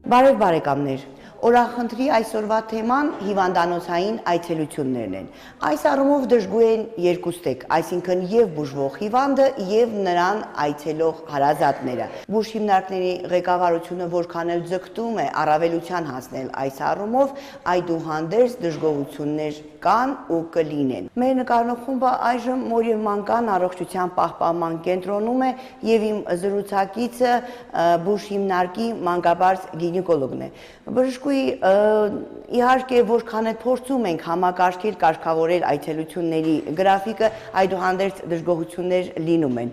Բարև բարեկամներ, օրախնդրի այսօրվա թեման հիվանդանոցային այցելություններն են։ Այս առումով դժգույ են երկուստեք, այսինքն եւ բուժվող հիվանդը եւ նրան այցելող հարազատները։ Բուժ հիմնարկների ղեկավարությունը որքան էլ ձգտում է առավելության հասնել այս առումով, այդուհանդերձ դժգոհություններ կան ու կլինեն։ Մեր նկարնող խումբը այժմ մոր եւ մանկան առողջության պահպանման կենտրոնում է եւ իմ զրուցակիցը բուժ հիմնարկի մանկաբարձ գինեկոլոգն է։ Բժշկուհի, իհարկե որքան էլ փորձում ենք համակարգել, կարգավորել այցելությունների գրաֆիկը, այդուհանդերձ դժգոհություններ լինում են։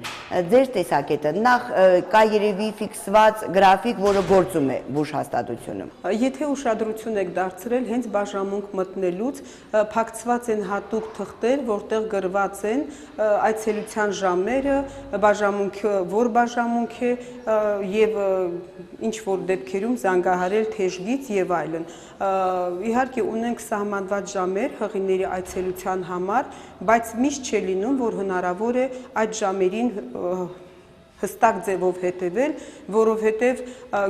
Ձեր տեսակետը նախ կա երևի ֆիքսված գրաֆիկ, որը գործում է բուժ հաստատությունում։ Եթե ուշադրություն եք դարձրել հենց բաժանմունք մտնելուց, փակցված են հատուկ թղթեր, որտեղ գրված են այցելության ժամերը, բաժանմունքը որ բաժանմունք է եւ ինչ որ դեպքերում զանգահարել թեժգից եւ այլն։ Իհարկե ունենք սահմանված ժամեր հղիների այցելության համար, բայց միշտ չէ լինում, որ հնարավոր է այդ ժամերին հստակ ձևով հետևել, որովհետև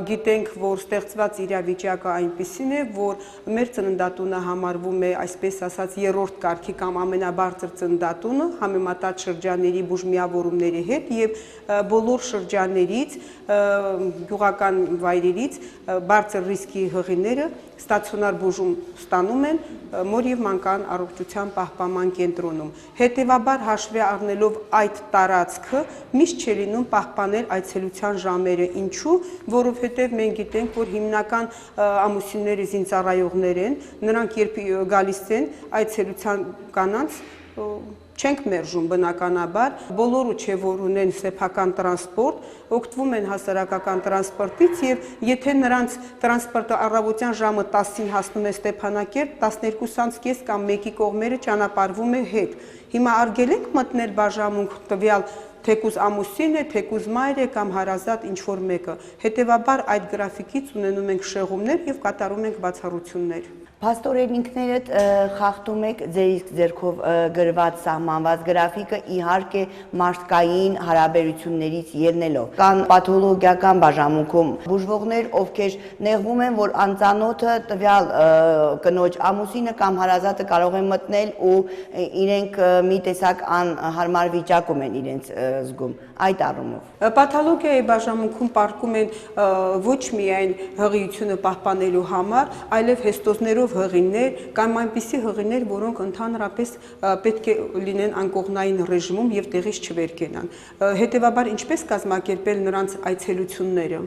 գիտենք, որ ստեղծված իրավիճակը այնպիսին է, որ մեր ծննդատունը համարվում է, այսպես ասած, երրորդ կարգի կամ ամենաբարձր ծննդատունը համեմատած շրջանների բուժմիավորումների հետ եւ բոլոր շրջաններից, գյուղական վայրերից բարձր ռիսկի հղիները ստացիոնար բուժում ստանում են մոր եւ մանկան առողջության պահպանման կենտրոնում։ Հետևաբար հաշվի առնելով այդ տարածքը միշտ չէ լինում պահպանել այցելության ժամերը, ինչու, որովհետև մենք գիտենք, որ հիմնական ամուսինները զինծառայողներ են, նրանք երբ գալիս են այցելության կանանց չենք մերժում բնականաբար, բոլորը չէ որ ունեն սեփական տրանսպորտ, օգտվում են հասարակական տրանսպորտից եւ եթե նրանց տրանսպորտը առավոտյան ժամը 10-ին հասնում է Ստեփանակերտ, 12:30 կամ 1-ի կողմերը ճանապարհվում է հետ։ Հիմա արգել ենք մտնել բաժանմունք տվյալ թեկուզ ամուսին է, թեկուզ մայր է կամ հարազատ ինչ-որ մեկը։ Հետևաբար այդ գրաֆիկից ունենում ենք շեղումներ եւ կատարում ենք բացառություններ։ Փաստորեն ինքներդ խախտում եք ձեր իսկ ձեռքով գրված սահմանված գրաֆիկը իհարկե մարդկային հարաբերություններից ելնելով։ Կան պաթոլոգիական բաժանմունքում բուժվողներ, ովքեր նեղվում են, որ անծանոթը տվյալ կնոջ ամուսինը կամ հարազատը կարող են մտնել ու իրենք մի տեսակ անհարմար վիճակում են իրենց զգում այդ առումով։ Պաթոլոգիայի բաժանմունքում պարկում են ոչ միայն հղիությունը պահպանելու համար, այլև հեստոզներով հղիներ կամ այնպիսի հղիներ, որոնք ընդհանրապես պետք է լինեն անկողնային ռեժիմում եւ տեղից չվերկենան։ Հետևաբար ինչպես կազմակերպել նրանց այցելությունները։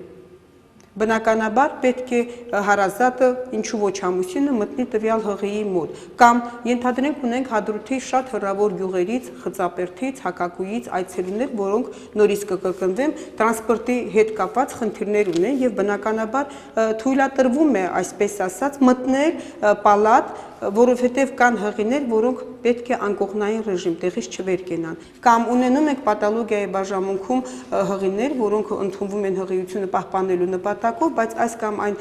Բնականաբար պետք է հարազատը, ինչու ոչ ամուսինը մտնի տվյալ հղիի մոտ կամ ենթադրենք ունենք Հադրութի շատ հեռավոր գյուղերից, Խծապերտից, Հակակույից այցելուներ, որոնք նորից կկրկնվեմ, տրանսպորտի հետ կապված խնդիրներ ունեն եւ բնականաբար թույլատրվում է, այսպես ասած, մտնել պալատ, որովհետև կան հղիներ, որոնք պետք է անկողնային ռեժիմ տեղից չվերկենան կամ ունենում ենք պաթոլոգիայի բաժանմունքում հղիներ, որոնք ընդունվում են հղիությունը պահպանելու նպատակով, բայց այս կամ այն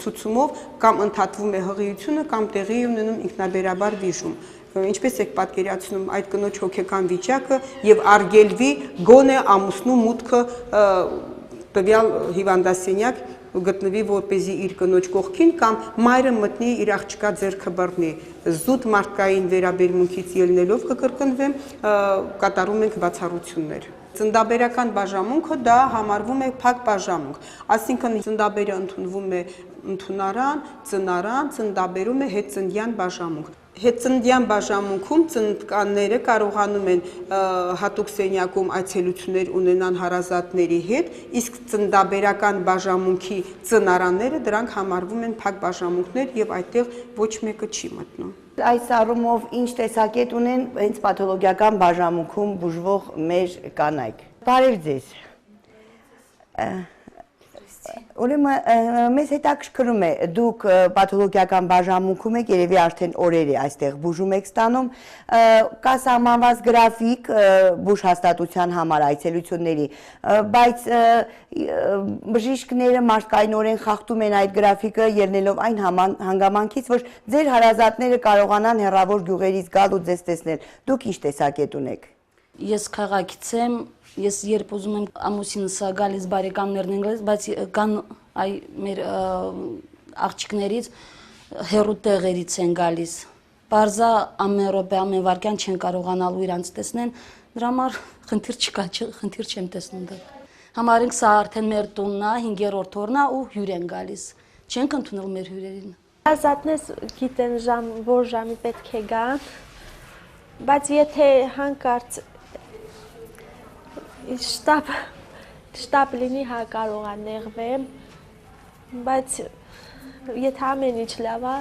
ցուցումով կամ ընդհատվում է հղիությունը կամ տեղի ունենում ինքնաբերաբար վիժում։ Ինչպես եք պատկերացնում այդ կնոջ հոգեկան վիճակը եւ արգելվի գոնե ամուսնու մուտքը տվյալ հիվանդասենյակ գտնվի որպեսզի իր կնոջ կողքին կամ մայրը մտնի իր աղջկա ձեռքը բռնի։ Զուտ մարդկային վերաբերմունքից ելնելով կկրկնվեմ, կատարում ենք բացառություններ։ Ծննդաբերական բաժանմունքը դա համարվում է փակ բաժանմունք, այսինքն ծննդաբերը ընդունվում է ընդունարան, ծնարան, ծննդաբերում է հետծնդյան բաժանմունք։ Հետծնդյան բաժանմունքում ծննդկանները կարողանում են հատուկ սենյակում այցելություններ ունենան հարազատների հետ, իսկ ծննդաբերական բաժանմունքի ծնարանները դրանք համարվում են փակ բաժանմունքներ եւ այդտեղ ոչ մեկը չի մտնում։ Այս առումով ինչ տեսակետ ունեն հենց պաթոլոգիական բաժանմունքում բուժվող մեր կանայք։ Բարև ձեզ։ Ուրեմն մեզ հետաքրքրում է դուք պաթոլոգիական բաժանմունքում եք, երևի արդեն օրեր է այստեղ բուժում եք ստանում, կա սահմանված գրաֆիկ բուժ հաստատության համար այցելությունների, բայց բժիշկները մարդկայնորեն խախտում են այդ գրաֆիկը ելնելով այն հանգամանքից, որ ձեր հարազատները կարողանան հեռավոր գյուղերից գալ ու ձեզ տեսնել։ Դուք ինչ տեսակետ ունեք։ Ես քաղաքից եմ, ես երբ ուզում եմ ամուսինս գալիս բարեկամներն են գալիս, բայց կան այ մեր աղջիկներից հեռու տեղերից են գալիս։ Բարձա ամեն րոպե, ամեն վայրկյան չեն կարողանալու իրանց տեսնեն, դրա համար խնդիր չկա, խնդիր չեմ տեսնում դա։ Համարենք սա արդեն մեր տունն է, 5-րդ օրն է ու հյուր են գալիս։ Չենք ընդունել մեր հյուրերին։ Ազատնես գիտեն որ ժամի պետք է գան, բայց եթե հանկարծ շտապ լինի, հա կարող է նեղվեմ, բայց եթե ամեն ինչ լավ է,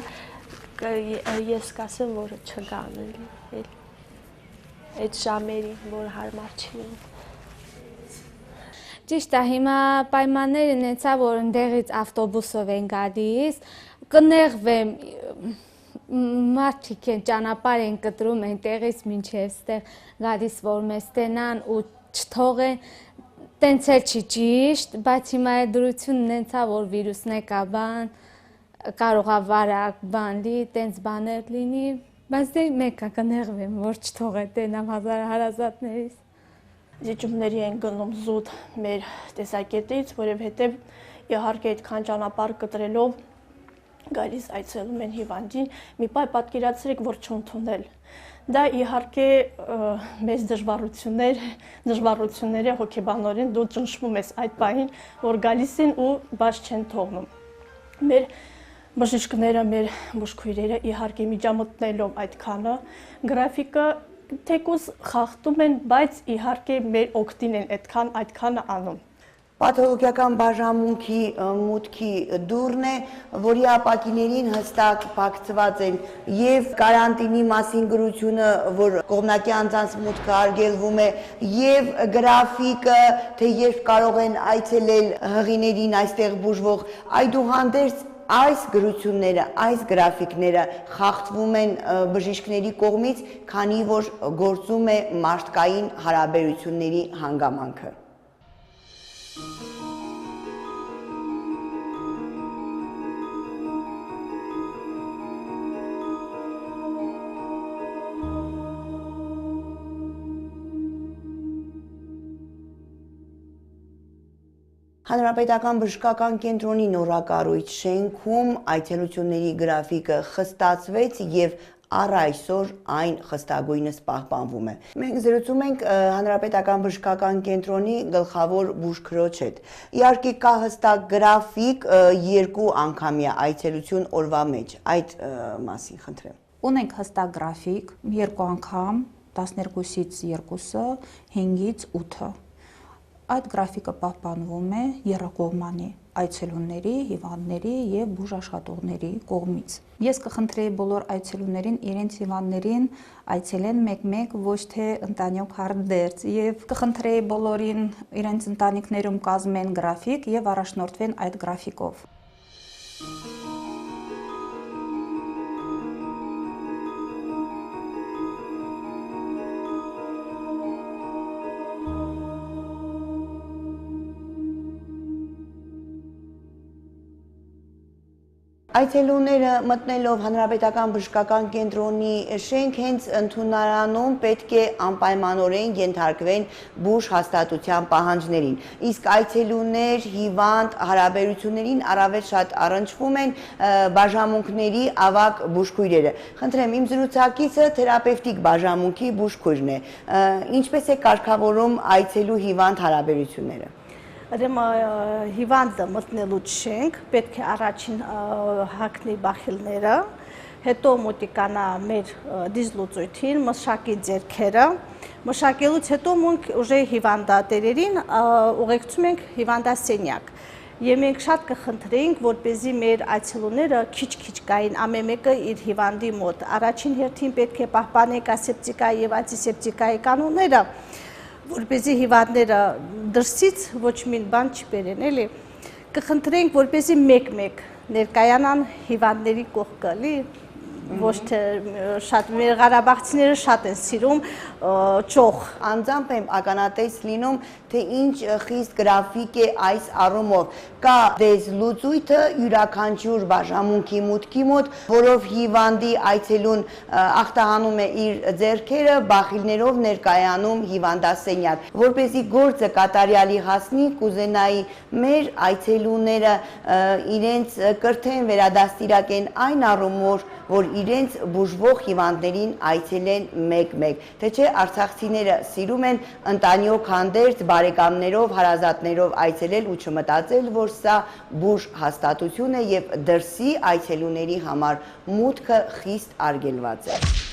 ես կասեմ, որ չգան էլի, այդ ժամերին, որ հարմար չի լինում։ Ճիշտ է, հիմա պայմանները նեցա, որ ընդեղից ավտոբուսով են գալիս, կնեղվեմ, մարդիկ են ճանապարհ են կտրում այնտեղից մինչև ստեղ գալիս, որ մեզ տենան ու չթողեն, տենց էլ չի ճիշտ, բայց հիմա այդ դրությունն նեցա, որ վիրուսն է կա բան, կարող է վարակ բան լի, տենց բաներ լինի, բայց դե մեկը կնեղվեմ, որ չթողե տենամ հարազատներից։ Զիջումների են գնում զուտ մեր տեսակետից, որովհետև իհարկե այդքան ճանապարհ կտրելով գալիս այցելում են հիվանդին, մի պահ պատկերացրեք, որ չընդունել։ Դա իհարկե մեծ դժվարությունները հոգեբանորեն դու ճնշվում ես այդ պահին, որ գալիս են ու բաց չեն թողնում։ Մեր բժիշկները, մեր բուժքույրերը իհարկե միջամտելով այդքանը գրաֆիկը թեկուզ խախտում են, բայց իհարկե մեր օգտին են այդքանը անում։ Պաթոլոգիական բաժանմունքի մուտքի դուռն է, որի ապակիներին հստակ փակցված են եւ կարանտինի մասին գրությունը, որ կողմնակի անձանց մուտքը արգելվում է, եւ գրաֆիկը, թե երբ կարող են այցելել հղիներին այստեղ բուժվող, այդուհանդերձ այս գրությունները, այս գրաֆիկները խախտվում են բժիշկների կողմից, քանի որ գործում է մարդկային հարաբերությունների հանգամանքը։ Հանրապետական բժշկական կենտրոնի նորակառույց շենքում այցելությունների գրաֆիկը խստացվեց եւ առ այսօր այն խստագույնս պահպանվում է։ Մենք զրուցում ենք Հանրապետական բժշկական կենտրոնի գլխավոր բուժքրոջ հետ։ Իհարկե կա հստակ գրաֆիկ 2 անգամյա այցելություն օրվա մեջ։ Այդ մասին խնդրեմ։ Ունենք հստակ գրաֆիկ 2 անգամ, 12-ից 2-ը, 5-ից 8-ը։ Այդ գրաֆիկը պահպանվում է եռակողմանի այցելուների, հիվանդների եւ բուժաշխատողների կողմից։ Ես կխնդրեի բոլոր այցելուներին իրենց հիվանդներին այցելեն մեկ-մեկ, ոչ թե ընտանիք հարդերձ, եւ կխնդրեի բոլորին իրենց ընտանիքներում կազմեն գրաֆիկ եւ առաջնորդվեն այդ գրաֆիկով։ Այցելուները մտնելով Հանրապետական բժշկական կենտրոնի շենք հենց ընդունարանում պետք է անպայմանորեն ենթարկվեն բուժ հաստատության պահանջներին։ Իսկ այցելուներ, հիվանդ հարաբերություններին առավել շատ առնչվում են բաժանմունքների ավագ բուժքույրերը։ Խնդրեմ, իմ զրուցակիցը թերապևտիկ բաժանմունքի բուժքույրն է։ Ինչպես է կարգավորում այցելու հիվանդ հարաբերությունները։ Հիվանդը մտնելուց շենք պետք է առաջին հագնի բախիլները, հետո մոտիկանա մեր դիզլուծույթին, մշակի ձեռքերը, մշակելուց հետո մենք ուժե հիվանդատերերին ուղեկցում ենք հիվանդասենյակ։ Եվ մենք շատ կխնդրեինք, որպեսզի մեր այցելուները քիչ-քիչ գային ամեն մեկը իր հիվանդի մոտ։ Առաջին հերթին պետք է պահպանենք ասեպտիկայի եւ անտիսեպտիկայի կանոնները, որպեսզի հիվանդները դրսից ոչ մի բան չբերեն, էլի։ Կխնդրենք, որպեսզի մեկ-մեկ ներկայանան հիվանդների կողքը, էլի, ոչ թե շատ մեր ղարաբաղցիները շատ են սիրում ճոխ։ Անձամբ եմ ականատես լինում, թե ինչ խիստ գրաֆիկ է այս առումով։ Կա դեզ լուծույթը յուրաքանչյուր բաժանմունքի մուտքի մոտ, որով հիվանդի այցելուն ախտահանում է իր ձեռքերը, բախիլներով ներկայանում հիվանդասենյակ։ Որպեսզի գործը կատարյալի հասնի, կուզենայի մեր այցելուները իրենց կրթեն, վերադաստիարակեն այն առումով, որ իրենց բուժվող հիվանդներին այցելեն մեկ-մեկ, թե չէ արցախցիները սիրում են ընտանյոք հանդերձ բարեկամներով, հարազատներով այցելել ու չմտածել, որ սա բուժ հաստատություն է եւ դրսի այցելուների համար մուտքը խիստ արգելված է։